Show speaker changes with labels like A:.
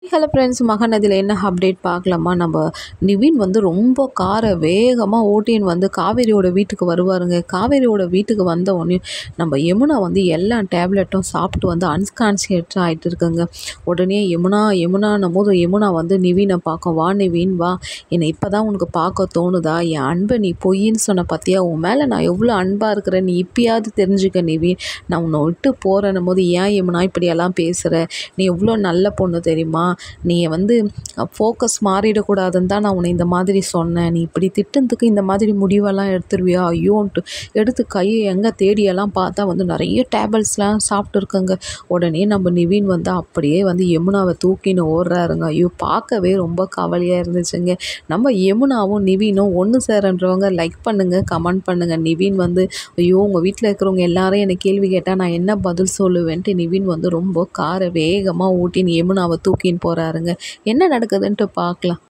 A: Hello friends, மகாநதியில் என்ன update பார்க்கலாமா? நம்ம நிவின் வந்து ரொம்ப காரை வேகமாக ஓட்டின்னு வந்து காவேரியோட வீட்டுக்கு வருவாருங்க. காவேரியோட வீட்டுக்கு வந்த உடனே நம்ம யமுனா வந்து எல்லா டேப்லெட்டும் சாப்பிட்டு வந்து அன்கான்ஷியஸ் ஆகிட்டு இருக்குங்க. உடனே யமுனான்னும் போது யமுனா வந்து நிவினை பார்க்க, வா நிவின் வா, என்னை இப்போ தான் உனக்கு பார்க்க தோணுதா? என் அன்பை நீ பொய்ன்னு சொன்ன பார்த்தியா? உன் மேலே நான் எவ்வளோ அன்பாக இருக்கிறேன், நீ இப்பயாவது தெரிஞ்சுக்க நிவின். நான் உன்னை விட்டு போகிறேன்னும் போது, ஏன் யமுனா இப்படியெல்லாம் பேசுகிற? நீ எவ்வளோ நல்ல பொண்ணு தெரியுமா? நீ வந்து ஃபோக்கஸ் மாறிடக்கூடாதுன்னு தான் நான் உன்னை இந்த மாதிரி சொன்னேன். நீ இப்படி திட்டுறதுக்கு இந்த மாதிரி முடிவெல்லாம் எடுத்துருவியா? ஐயோன்ட்டு எடுத்து கையை எங்கே தேடியெல்லாம் பார்த்தா வந்து நிறைய டேப்லெட்ஸ்லாம் சாப்பிட்டுருக்கங்க. உடனே நம்ம நிவின் வந்து அப்படியே வந்து யமுனாவை தூக்கின்னு ஓடுறாருங்க. ஐயோ, பார்க்கவே ரொம்ப கவலையாக இருந்துச்சுங்க. நம்ம யமுனாவும் நிவினும் ஒன்று சேரன்றவங்க லைக் பண்ணுங்கள், கமெண்ட் பண்ணுங்கள். நிவின் வந்து ஐயோ, உங்கள் வீட்டில் இருக்கிறவங்க எல்லாரும் என்னை கேள்வி கேட்டால் நான் என்ன பதில் சொல்லுவேன்ட்டு நிவின் வந்து ரொம்ப காரை வேகமாக ஓட்டின்னு யமுனாவை தூக்கின்னு போகிறாருங்க. என்ன நடக்குதுன்ட்டு பார்க்கலாம்.